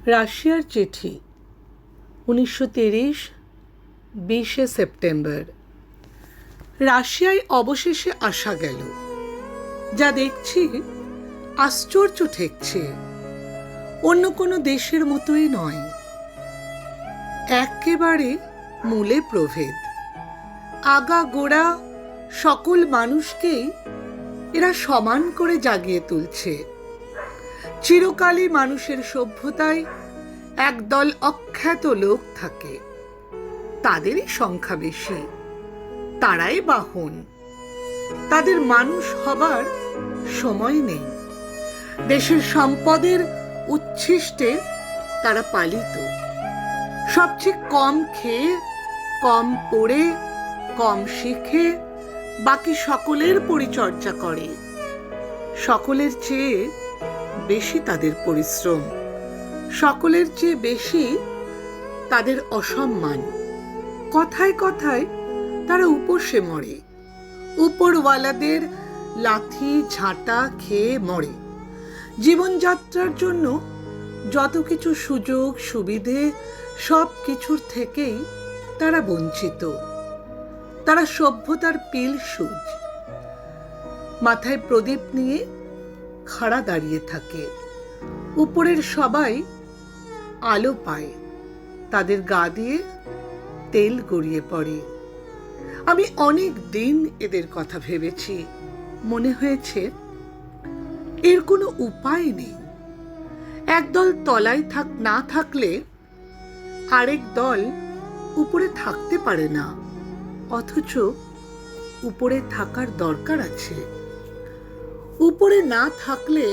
রাশিয়ার চিঠি 1930 20শে সেপ্টেম্বর। রাশিয়ায় অবশেষে আসা গেল। যা দেখছি আশ্চর্য ঠেকছে, অন্য কোনো দেশের মতোই নয়, একেবারে মূলে প্রভেদ। আগা গোড়া সকল মানুষকেই এরা সমান করে জাগিয়ে তুলছে। চিরকালই মানুষের সভ্যতায় একদল অখ্যাত লোক থাকে, তাদেরই সংখ্যা বেশি, তারাই বাহন। তাদের মানুষ হবার সময় নেই। দেশের সম্পদের উচ্ছিষ্টে তারা পালিত। সবচেয়ে কম খেয়ে, কম পড়ে, কম শিখে বাকি সকলের পরিচর্যা করে। সকলের চেয়ে বেশি তাদের পরিশ্রম, সকলের চেয়ে বেশি তাদের অসম্মান। কথায় কথায় তারা উপসে মরে, উপরওয়ালাদের লাথি ঝাঁটা খেয়ে মরে। জীবনযাত্রার জন্য যত কিছু সুযোগ সুবিধে, সব কিছুর থেকেই তারা বঞ্চিত। তারা সভ্যতার পিল সুজ, মাথায় প্রদীপ নিয়ে খাড়া দাঁড়িয়ে থাকে। উপরের সবাই আলো পায়, তাদের গা দিয়ে তেল গড়িয়ে পড়ে। আমি অনেক দিন এদের কথা ভেবেছি, মনে হয়েছে এর কোনো উপায় নেই। একদল তলায় না থাকলে আরেক দল উপরে থাকতে পারে না, অথচ উপরে থাকার দরকার আছে। উপরে না থাকলে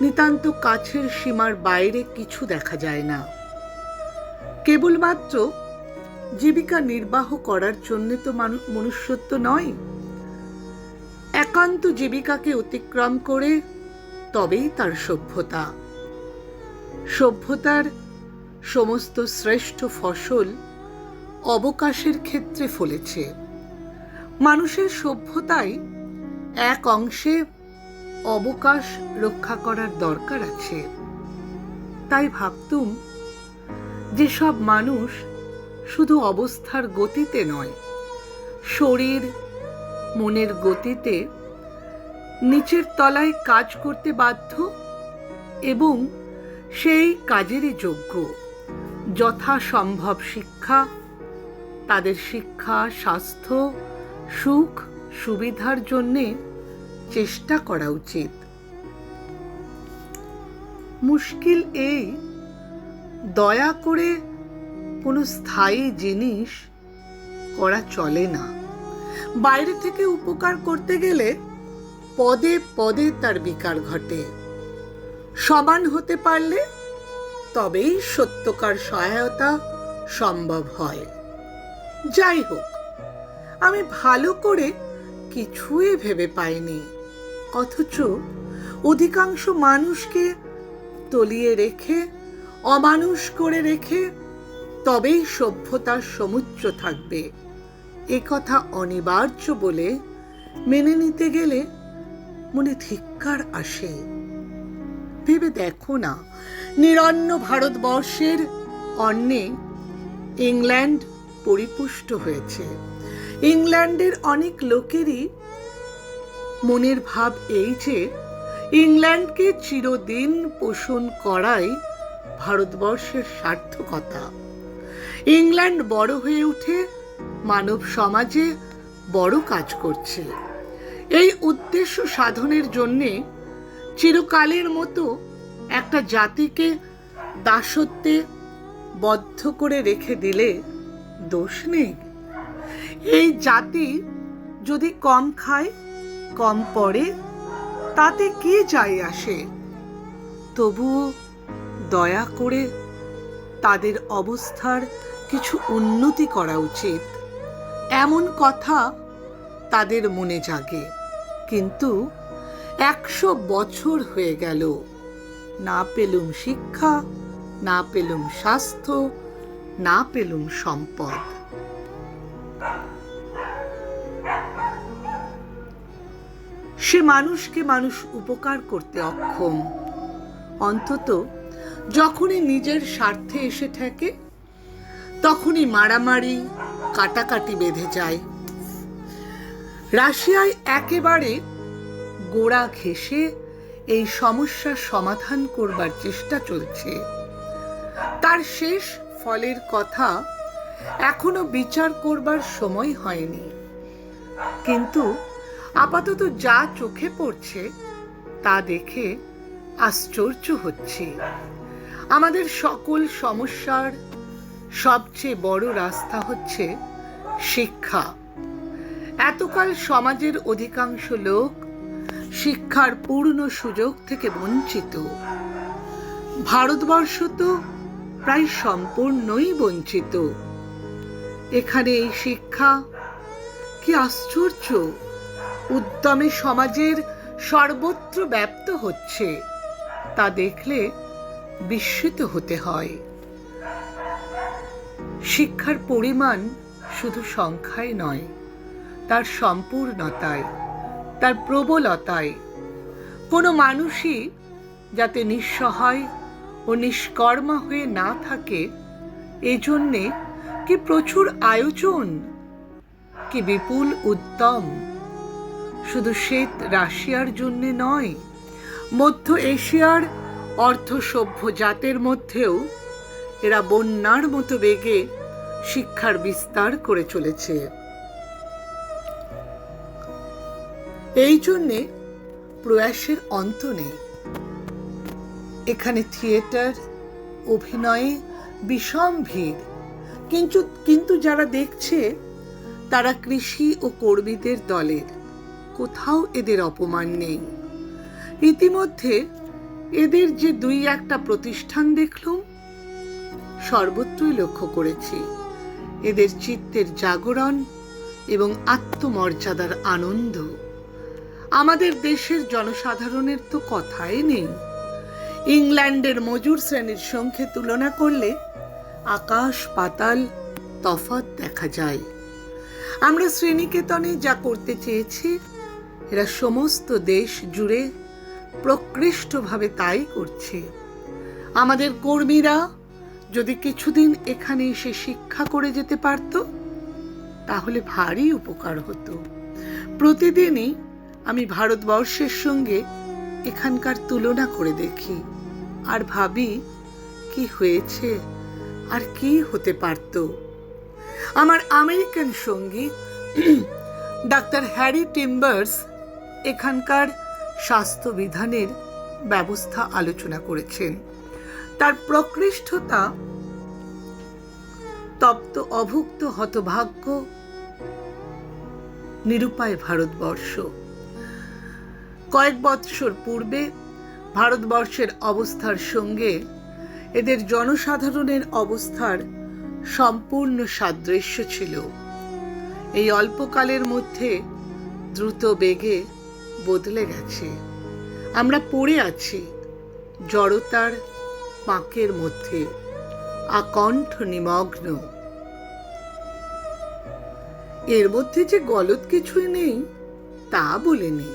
নিতান্ত কাছের সীমার বাইরে কিছু দেখা যায় না। কেবলমাত্র জীবিকা নির্বাহ করার জন্য তো মনুষ্যত্ব নয়, একান্ত জীবিকাকে অতিক্রম করে তবেই তার সভ্যতা। সভ্যতার সমস্ত শ্রেষ্ঠ ফসল অবকাশের ক্ষেত্রে ফলেছে। মানুষের সভ্যতায় এক অংশে অবকাশ রক্ষা করার দরকার আছে। তাই ভাবতুম যেসব মানুষ শুধু অবস্থার গতিতে নয়, শরীর মনের গতিতে নিচের তলায় কাজ করতে বাধ্য এবং সেই কাজেরই যোগ্য, যথাসম্ভব শিক্ষা, তাদের শিক্ষা, স্বাস্থ্য, সুখ সুবিধার জন্যে চেষ্টা করা উচিত। মুশকিল এই, দয়া করে কোনো স্থায়ী জিনিস করা চলে না। বাইরে থেকে উপকার করতে গেলে পদে পদে তার বিকার ঘটে। সমান হতে পারলে তবেই সত্যকার সহায়তা সম্ভব হয়। যাই হোক, আমি ভালো করে কিছুই ভেবে পাইনি, অথচ অধিকাংশ মানুষকে তলিয়ে রেখে, অমানুষ করে রেখে তবেই সভ্যতার সমুচ্চ থাকবে, এ কথা অনিবার্য বলে মেনে নিতে গেলে মনে ধিক্কার আসে। ভেবে দেখো না, নিরন্ন ভারতবর্ষের অন্নে ইংল্যান্ড পরিপুষ্ট হয়েছে। ইংল্যান্ডের অনেক লোকেরই মনের ভাব এই যে ইংল্যান্ডকে চিরদিন পোষণ করাই ভারতবর্ষের সার্থকতা। ইংল্যান্ড বড় হয়ে উঠে মানব সমাজে বড় কাজ করছে। এই উদ্দেশ্য সাধনের জন্যে চিরকালের মতো একটা জাতিকে দাসত্বে বদ্ধ করে রেখে দিলে দোষ নেই। এই জাতি যদি কম খায়, কম পড়ে, তাতে কি যায় আসে? তবুও দয়া করে তাদের অবস্থার কিছু উন্নতি করা উচিত, এমন কথা তাদের মনে জাগে। কিন্তু 100 বছর হয়ে গেল, না পেলুম শিক্ষা, না পেলুম স্বাস্থ্য, না পেলুম সম্পদ। সে মানুষকে মানুষ উপকার করতে অক্ষম। অন্তত যখনই নিজের স্বার্থে এসে ঠেকে তখনই মারামারি কাটাকাটি বেঁধে যায়। রাশিয়ায় একেবারে গোড়া ঘেঁষে এই সমস্যার সমাধান করবার চেষ্টা চলছে। তার শেষ ফলের কথা এখনো বিচার করবার সময় হয়নি, কিন্তু আপাতত যা চোখে পড়ছে তা দেখে আশ্চর্য হচ্ছে। আমাদের সকল সমস্যার সবচেয়ে বড় রাস্তা হচ্ছে শিক্ষা। এতকাল সমাজের অধিকাংশ লোক শিক্ষার পূর্ণ সুযোগ থেকে বঞ্চিত। ভারতবর্ষ তো প্রায় সম্পূর্ণই বঞ্চিত। এখানে এই শিক্ষা, কি আশ্চর্য, উদ্যমে সমাজের সর্বত্র ব্যাপ্ত হচ্ছে, তা দেখলে বিস্মিত হতে হয়। শিক্ষার পরিমাণ শুধু সংখ্যায় নয়, তার সম্পূর্ণতায়, তার প্রবলতায়। কোনো মানুষই যাতে নিঃসহায় ও নিষ্কর্মা হয়ে না থাকে, এজন্যে কি প্রচুর আয়োজন, কি বিপুল উদ্যম। শুধু শ্বেত রাশিয়ার জন্য নয়, মধ্য এশিয়ার অর্ধসভ্য জাতের মধ্যেও এরা বন্যার মতো বেগে শিক্ষার বিস্তার করে চলেছে। এই জন্যে প্রয়াসের অন্ত নেই। এখানে থিয়েটার, অভিনয়ে বিষম ভিড়, কিন্তু যারা দেখছে তারা কৃষি ও কর্মীদের দলের। কোথাও এদের অপমান নেই। ইতিমধ্যে এদের যে দুই একটা প্রতিষ্ঠান দেখলুম, সর্বত্রই লক্ষ্য করেছি এদের চিত্তের জাগরণ এবং আত্মমর্যাদার আনন্দ। আমাদের দেশের জনসাধারণের তো কথাই নেই। ইংল্যান্ডের মজুর শ্রেণীর সঙ্গে তুলনা করলে আকাশ পাতাল তফাৎ দেখা যায়। আমরা শ্রেণীকেতনে যা করতে চেয়েছি, এরা সমস্ত দেশ জুড়ে প্রকৃষ্টভাবে তাই করছে। আমাদের কর্মীরা যদি কিছুদিন এখানে এসে শিক্ষা করে যেতে পারত, তাহলে ভারী উপকার হতো। প্রতিদিনই আমি ভারতবর্ষের সঙ্গে এখানকার তুলনা করে দেখি আর ভাবি, কি হয়েছে আর কি হতে পারত। আমার আমেরিকান সঙ্গী ডাক্তার হ্যারি টিম্বার্স এখানকার স্বাস্থ্যবিধানের ব্যবস্থা আলোচনা করেছেন। তার প্রকৃষ্টতা তপ্ত অভুক্ত হতভাগ্য নিরুপায় ভারতবর্ষ। কয়েক বৎসর পূর্বে ভারতবর্ষের অবস্থার সঙ্গে এদের জনসাধারণের অবস্থার সম্পূর্ণ সাদৃশ্য ছিল। এই অল্পকালের মধ্যে দ্রুত বেগে বদলে গেছে। আমরা পড়ে আছি জড়তার পাঁকের মধ্যে, আকণ্ঠ নিমগ্ন। এর মধ্যে যে গলদ কিছুই নেই তা বলেনি,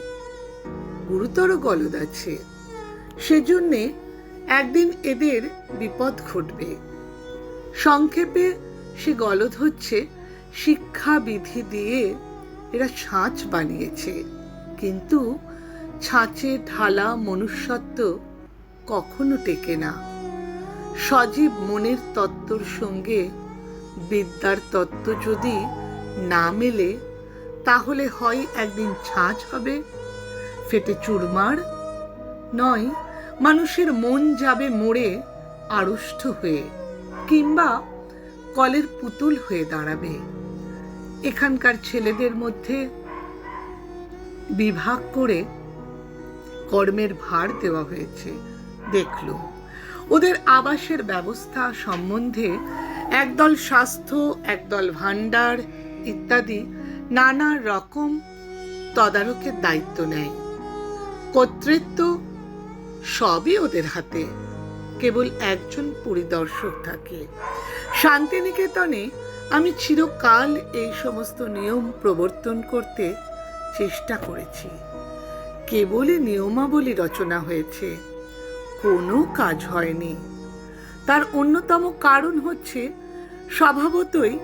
গুরুতর গলদ আছে। সেজন্যে একদিন এদের বিপদ ঘটবে। সংক্ষেপে সে গলদ হচ্ছে, শিক্ষাবিধি দিয়ে এরা ছাঁচ বানিয়েছে, কিন্তু ছাঁচে ঢালা মনুষ্যত্ব কখনো টেকে না। সজীব মনের তত্ত্বর সঙ্গে বিদ্যার তত্ত্ব যদি না মেলে, তাহলে হয় একদিন ছাঁচ হবে, ফেটে চুরমার, নয় মানুষের মন যাবে মরে আড়ষ্ট হয়ে, কিংবা কলের পুতুল হয়ে দাঁড়াবে। এখানকার ছেলেদের মধ্যে বিভাগ করে কর্মের ভার দেওয়া হয়েছে। দেখলো ওদের আবাসের ব্যবস্থা সম্বন্ধে একদল স্বাস্থ্য, একদল ভাণ্ডার ইত্যাদি নানা রকম তদারকের দায়িত্ব নেয়। কর্তৃত্ব সবই ওদের হাতে, কেবল একজন পরিদর্শক থাকে। শান্তিনিকেতনে আমি চিরকাল এই সমস্ত নিয়ম প্রবর্তন করতে চেষ্টা করেছি। কেবলই নিয়মাবলী রচনা হয়েছে, কোনো কাজ হয়নি। তার অন্যতম কারণ হচ্ছে স্বভাবতই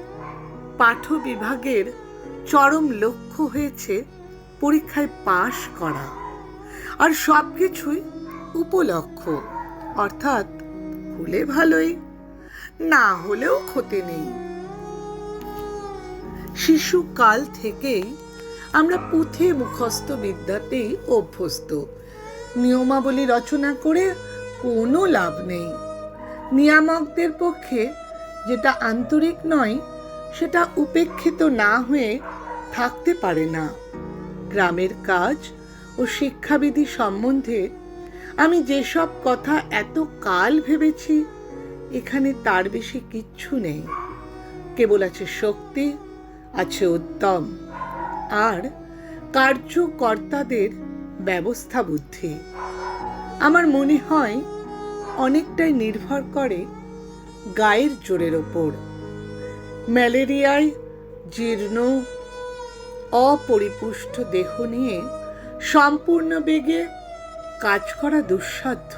পাঠ্য বিভাগের চরম লক্ষ্য হয়েছে পরীক্ষায় পাশ করা, আর সবকিছুই উপলক্ষ, অর্থাৎ হলে ভালোই, না হলেও ক্ষতি নেই। শিশুকাল থেকেই আমরা পুঁথি মুখস্থ বিদ্যাতেই অভ্যস্ত। নিয়মাবলী রচনা করে কোনো লাভ নেই। নিয়ামকদের পক্ষে যেটা আন্তরিক নয় সেটা উপেক্ষিত না হয়ে থাকতে পারে না। গ্রামের কাজ ও শিক্ষাবিধি সম্বন্ধে আমি যেসব কথা এত কাল ভেবেছি, এখানে তার বেশি কিচ্ছু নেই। কেবল আছে শক্তি, আছে উদ্যম, আর কার্যকর্তাদের ব্যবস্থা বুদ্ধি। আমার মনে হয় অনেকটাই নির্ভর করে গায়ের জোরের ওপর। ম্যালেরিয়ায় জীর্ণ অপরিপুষ্ট দেহ নিয়ে সম্পূর্ণ বেগে কাজ করা দুঃসাধ্য।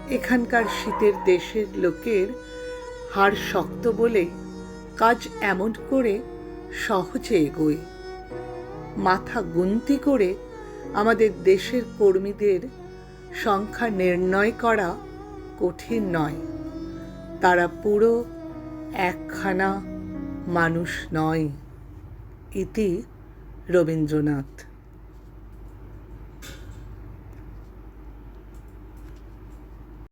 এখানকার শীতের দেশের লোকের হাড় শক্ত বলে কাজ এমন করে সহজে এগোয়। মাথা গুনতি করে আমাদের দেশের কর্মীদের সংখ্যা নির্ণয় করা কঠিন নয়। তারা পুরো একখানা মানুষ নয়। ইতি রবীন্দ্রনাথ।